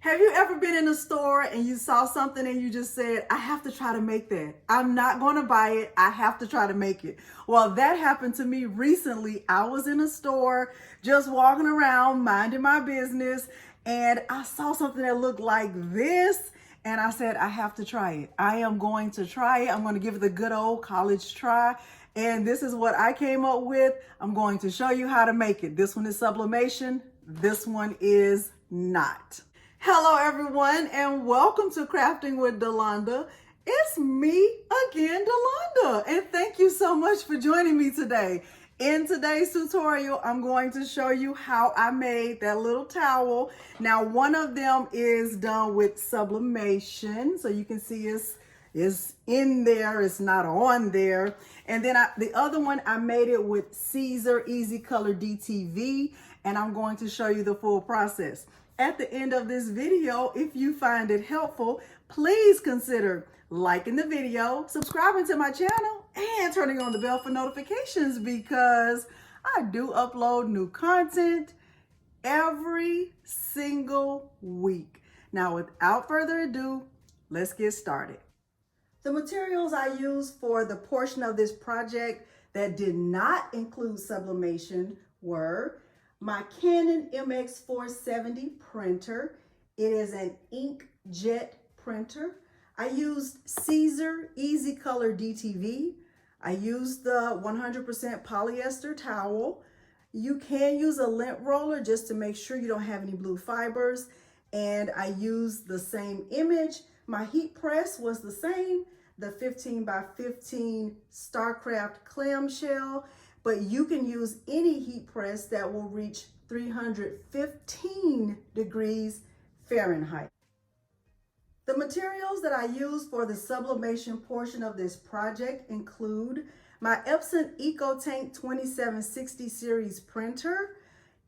Have you ever been in a store and you saw something and you just said, I have to try to make that. I'm not going to buy it. I have to try to make it. Well, that happened to me recently. I was in a store just walking around, minding my business, and I saw something that looked like this. And I said, I have to try it. I am going to try it. I'm going to give it the good old college try. And this is what I came up with. I'm going to show you how to make it. This one is sublimation. This one is not. Hello everyone, and welcome to Crafting with Delonda. It's me again, Delonda, and thank you so much for joining me today. In today's tutorial, I'm going to show you how I made that little towel. Now, one of them is done with sublimation, so you can see it's in there, it's not on there. And then the other one, I made it with Siser Easy Color DTV, and I'm going to show you the full process. At the end of this video, if you find it helpful, please consider liking the video, subscribing to my channel, and turning on the bell for notifications because I do upload new content every single week. Now, without further ado, let's get started. The materials I used for the portion of this project that did not include sublimation were my Canon MX470 printer. It is an inkjet printer. I used Siser Easy Color DTV. I used the 100% polyester towel. You can use a lint roller just to make sure you don't have any blue fibers. And I used the same image. My heat press was the same, the 15 by 15 StarCraft clamshell. But you can use any heat press that will reach 315 degrees Fahrenheit. The materials that I use for the sublimation portion of this project include my Epson EcoTank 2760 series printer,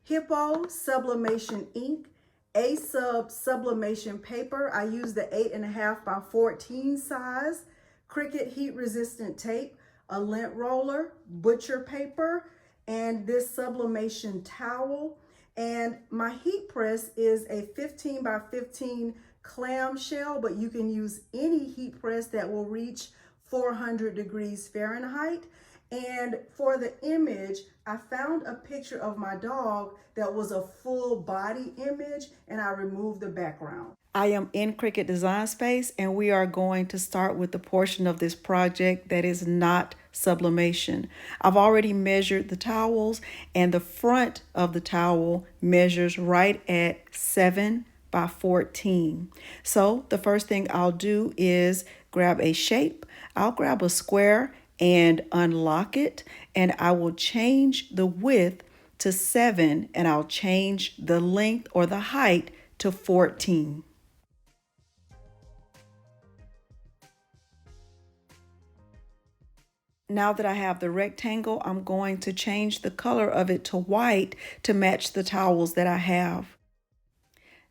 Hippo sublimation ink, A-Sub sublimation paper. I use the 8.5 by 14 size, Cricut heat resistant tape, a lint roller, butcher paper, and this sublimation towel. And my heat press is a 15 by 15 clamshell, but you can use any heat press that will reach 400 degrees Fahrenheit. And for the image, I found a picture of my dog that was a full body image, and I removed the background. I am in Cricut Design Space, and we are going to start with the portion of this project that is not sublimation. I've already measured the towels, and the front of the towel measures right at 7 by 14. So the first thing I'll do is grab a shape. I'll grab a square and unlock it, and I will change the width to 7, and I'll change the length or the height to 14. Now that I have the rectangle, I'm going to change the color of it to white to match the towels that I have.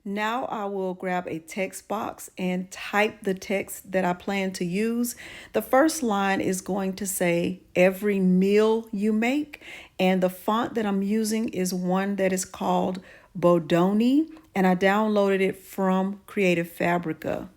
Now I will grab a text box and type the text that I plan to use. The first line is going to say, every meal you make. And the font that I'm using is one that is called Bodoni, and I downloaded it from Creative Fabrica.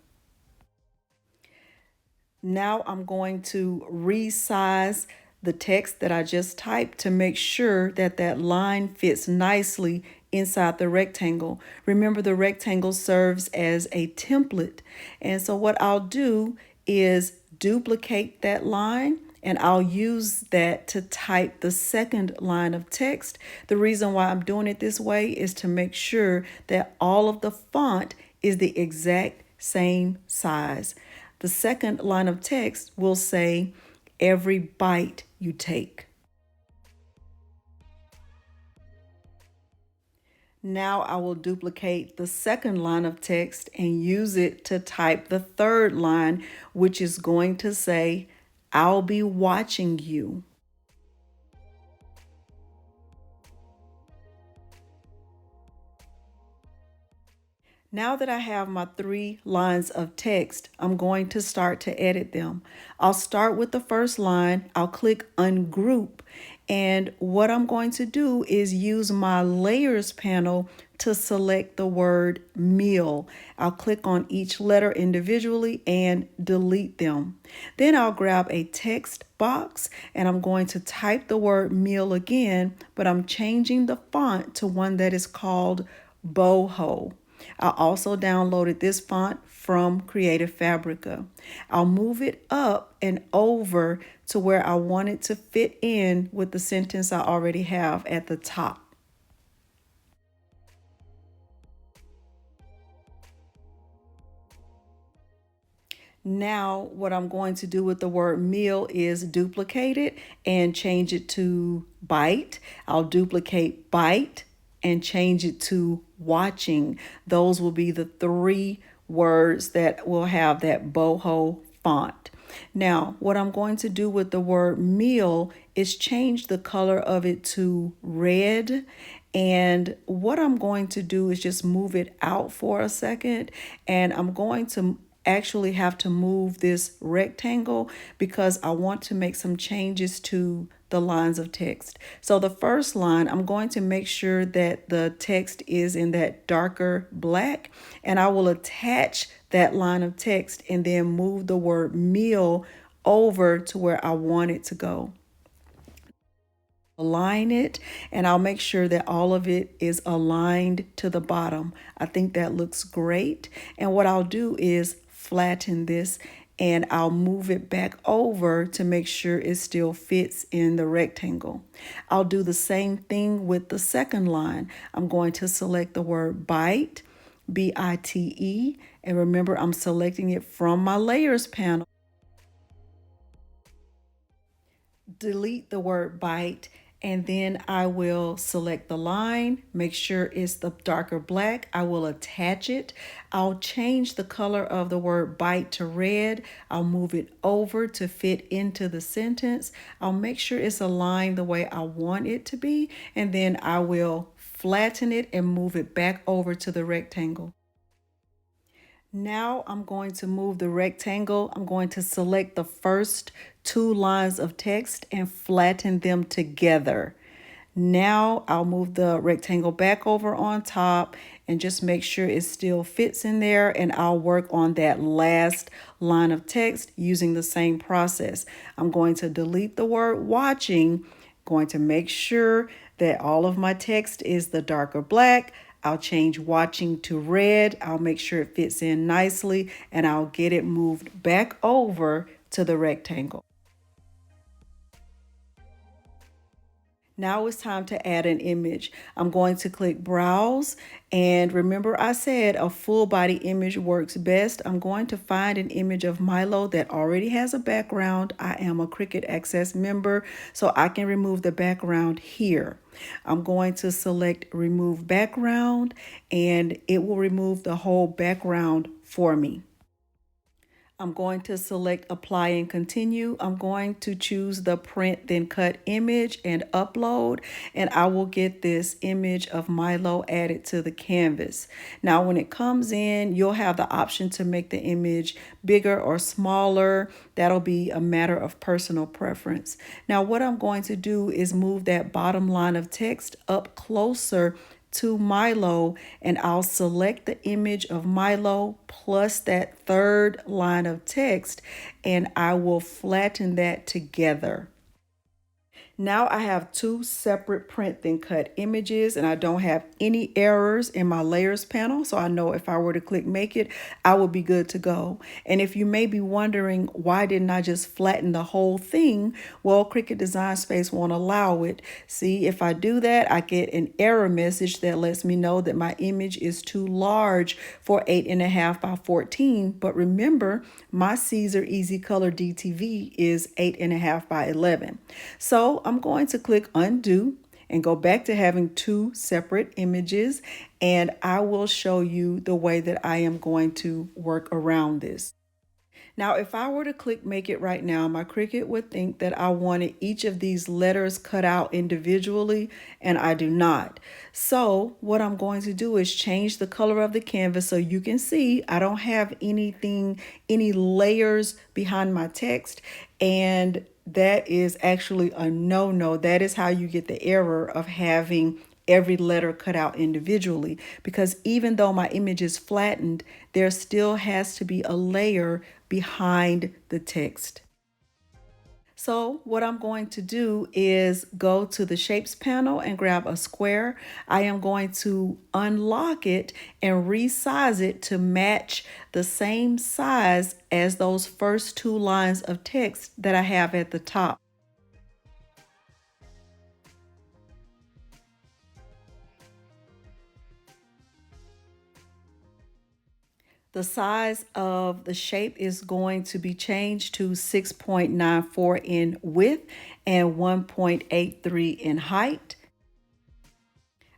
Now I'm going to resize the text that I just typed to make sure that that line fits nicely inside the rectangle. Remember, the rectangle serves as a template. And so what I'll do is duplicate that line, and I'll use that to type the second line of text. The reason why I'm doing it this way is to make sure that all of the font is the exact same size. The second line of text will say, every bite you take. Now I will duplicate the second line of text and use it to type the third line, which is going to say, I'll be watching you. Now that I have my 3 lines of text, I'm going to start to edit them. I'll start with the first line. I'll click Ungroup. And what I'm going to do is use my Layers panel to select the word meal. I'll click on each letter individually and delete them. Then I'll grab a text box and I'm going to type the word meal again, but I'm changing the font to one that is called boho. I also downloaded this font from Creative Fabrica. I'll move it up and over to where I want it to fit in with the sentence I already have at the top. Now, what I'm going to do with the word meal is duplicate it and change it to bite. I'll duplicate bite and change it to watching. Those will be the 3 words that will have that boho font. Now, what I'm going to do with the word meal is change the color of it to red. And what I'm going to do is just move it out for a second. And I'm going to actually have to move this rectangle because I want to make some changes to the lines of text. So the first line, I'm going to make sure that the text is in that darker black, and I will attach that line of text and then move the word meal over to where I want it to go. Align it, and I'll make sure that all of it is aligned to the bottom. I think that looks great. And what I'll do is flatten this and I'll move it back over to make sure it still fits in the rectangle. I'll do the same thing with the second line. I'm going to select the word bite, B-I-T-E, and remember I'm selecting it from my layers panel. Delete the word bite, and then I will select the line, make sure it's the darker black. I will attach it. I'll change the color of the word bite to red. I'll move it over to fit into the sentence. I'll make sure it's aligned the way I want it to be, and then I will flatten it and move it back over to the rectangle. Now I'm going to move the rectangle. I'm going to select the first 2 lines of text and flatten them together. Now I'll move the rectangle back over on top and just make sure it still fits in there, and I'll work on that last line of text using the same process. I'm going to delete the word watching, going to make sure that all of my text is the darker black. I'll change watching to red. I'll make sure it fits in nicely, and I'll get it moved back over to the rectangle. Now it's time to add an image. I'm going to click Browse, and remember I said a full body image works best. I'm going to find an image of Milo that already has a background. I am a Cricut Access member, so I can remove the background here. I'm going to select Remove Background, and it will remove the whole background for me. I'm going to select Apply and Continue. I'm going to choose the Print Then Cut image and upload, and I will get this image of Milo added to the canvas. Now, when it comes in, you'll have the option to make the image bigger or smaller. That'll be a matter of personal preference. Now, what I'm going to do is move that bottom line of text up closer to Milo, and I'll select the image of Milo plus that third line of text, and I will flatten that together. Now I have 2 separate Print Then Cut images, and I don't have any errors in my layers panel, so I know if I were to click Make It, I would be good to go. And if you may be wondering, why didn't I just flatten the whole thing? Well, Cricut Design Space won't allow it. See, if I do that, I get an error message that lets me know that my image is too large for 8.5 by 14. But remember, my Siser Easy Color DTV is 8.5 by 11. So I'm going to click Undo and go back to having 2 separate images, and I will show you the way that I am going to work around this. Now, if I were to click Make It right now, my Cricut would think that I wanted each of these letters cut out individually, and I do not. So what I'm going to do is change the color of the canvas so you can see I don't have any layers behind my text, and that is actually a no-no. That is how you get the error of having every letter cut out individually, because even though my image is flattened, there still has to be a layer behind the text. So what I'm going to do is go to the Shapes panel and grab a square. I am going to unlock it and resize it to match the same size as those first two lines of text that I have at the top. The size of the shape is going to be changed to 6.94 in width and 1.83 in height.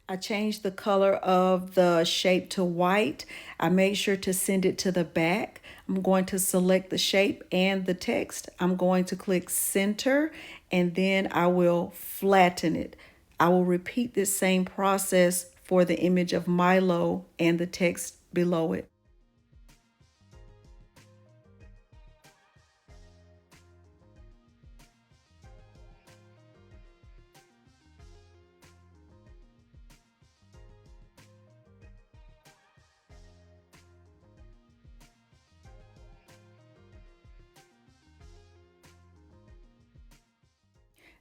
I changed the color of the shape to white. I made sure to send it to the back. I'm going to select the shape and the text. I'm going to click center, and then I will flatten it. I will repeat this same process for the image of Milo and the text below it.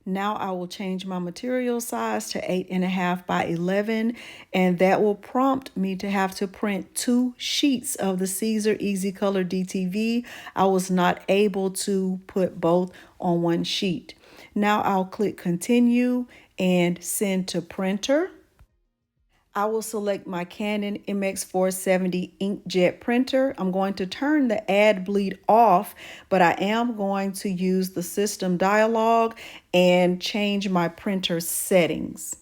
Now I will change my material size to 8.5 by 11, and that will prompt me to have to print 2 sheets of the Siser EasyColor DTV. I was not able to put both on one sheet. Now I'll click continue and send to printer. I will select my Canon MX470 inkjet printer. I'm going to turn the ad bleed off, but I am going to use the system dialog and change my printer settings.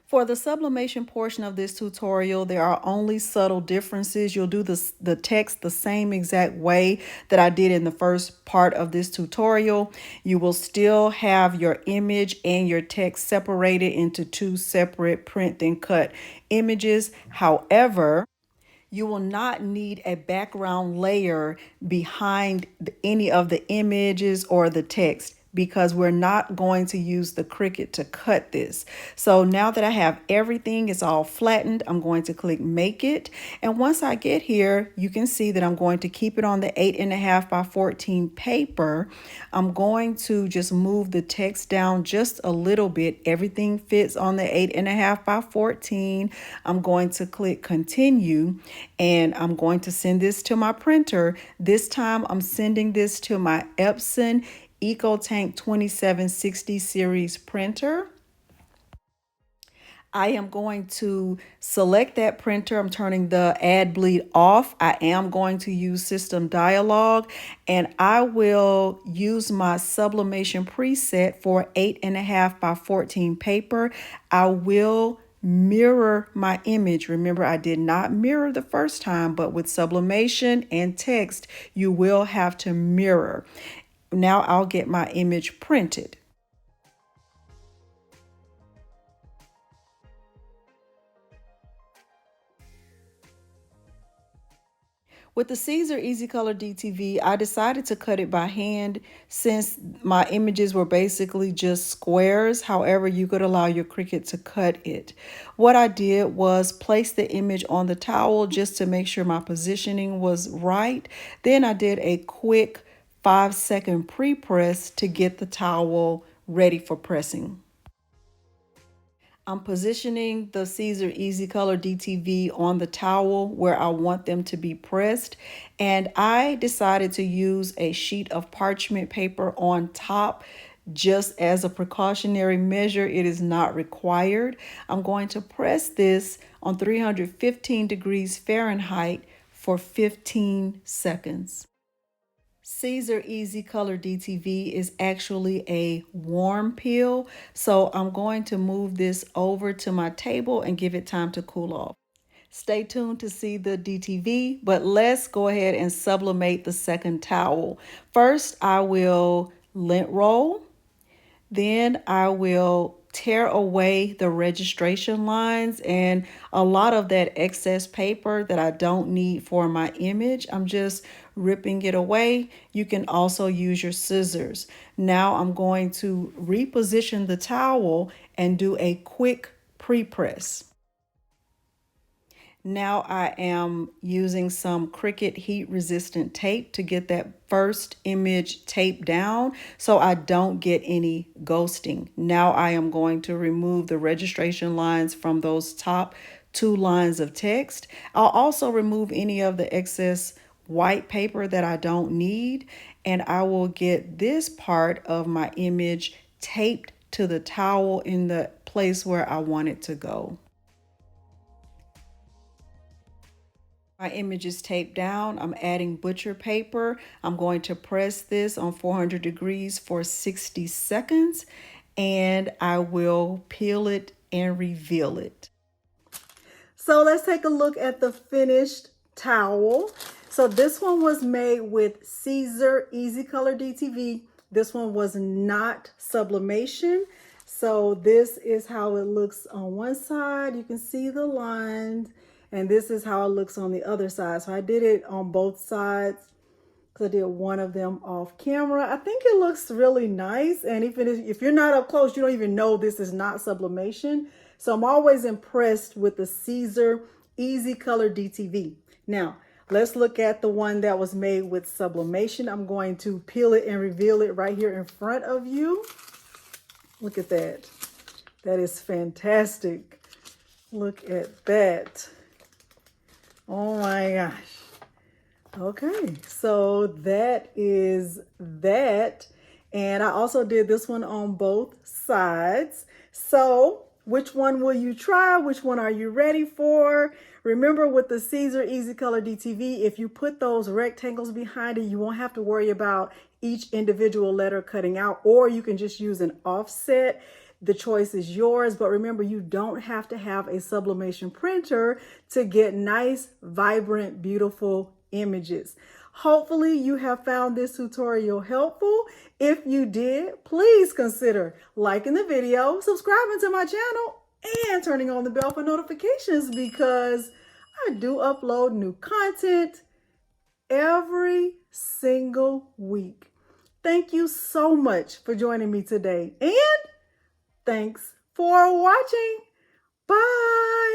For the sublimation portion of this tutorial, there are only subtle differences. You'll do the text the same exact way that I did in the first part of this tutorial. You will still have your image and your text separated into 2 separate print and cut images. However, you will not need a background layer behind any of the images or the text, because we're not going to use the Cricut to cut this. So now that I have everything, it's all flattened, I'm going to click make it. And once I get here, you can see that I'm going to keep it on the 8.5 by 14 paper. I'm going to just move the text down just a little bit. Everything fits on the 8.5 by 14. I'm going to click continue, and I'm going to send this to my printer. This time I'm sending this to my Epson EcoTank 2760 series printer. I am going to select that printer. I'm turning the ad bleed off. I am going to use system dialog, and I will use my sublimation preset for 8.5 by 14 paper. I will mirror my image. Remember, I did not mirror the first time, but with sublimation and text, you will have to mirror. Now I'll get my image printed. With the Siser EasyColor DTV, I decided to cut it by hand since my images were basically just squares. However, you could allow your Cricut to cut it. What I did was place the image on the towel just to make sure my positioning was right. Then I did a quick 5-second pre-press to get the towel ready for pressing. I'm positioning the Siser EasyColor DTV on the towel where I want them to be pressed, and I decided to use a sheet of parchment paper on top just as a precautionary measure. It is not required. I'm going to press this on 315 degrees Fahrenheit for 15 seconds. Siser EasyColor DTV is actually a warm peel, so I'm going to move this over to my table and give it time to cool off. Stay tuned to see the DTV, but let's go ahead and sublimate the second towel. First, I will lint roll, then I will tear away the registration lines and a lot of that excess paper that I don't need for my image. I'm just ripping it away. You can also use your scissors. Now I'm going to reposition the towel and do a quick pre-press. Now I am using some Cricut heat resistant tape to get that first image taped down so I don't get any ghosting. Now I am going to remove the registration lines from those top 2 lines of text. I'll also remove any of the excess white paper that I don't need, and I will get this part of my image taped to the towel in the place where I want it to go. My image is taped down. I'm adding butcher paper. I'm going to press this on 400 degrees for 60 seconds, and I will peel it and reveal it. So let's take a look at the finished towel. So this one was made with Siser Easy Color DTV. This one was not sublimation. So this is how it looks on one side. You can see the lines. And this is how it looks on the other side. So I did it on both sides because I did one of them off camera. I think it looks really nice. And if you're not up close, you don't even know this is not sublimation. So I'm always impressed with the Siser Easy Color DTV. Now, let's look at the one that was made with sublimation. I'm going to peel it and reveal it right here in front of you. Look at that. That is fantastic. Look at that. Oh my gosh. Okay, so that is that. And I also did this one on both sides. So which one will you try? Which one are you ready for? Remember, with the Siser Easy Color DTV, if you put those rectangles behind it, you won't have to worry about each individual letter cutting out, or you can just use an offset. The choice is yours, but remember, you don't have to have a sublimation printer to get nice, vibrant, beautiful images. Hopefully you have found this tutorial helpful. If you did, please consider liking the video, subscribing to my channel, and turning on the bell for notifications, because I do upload new content every single week. Thank you so much for joining me today, and thanks for watching. Bye.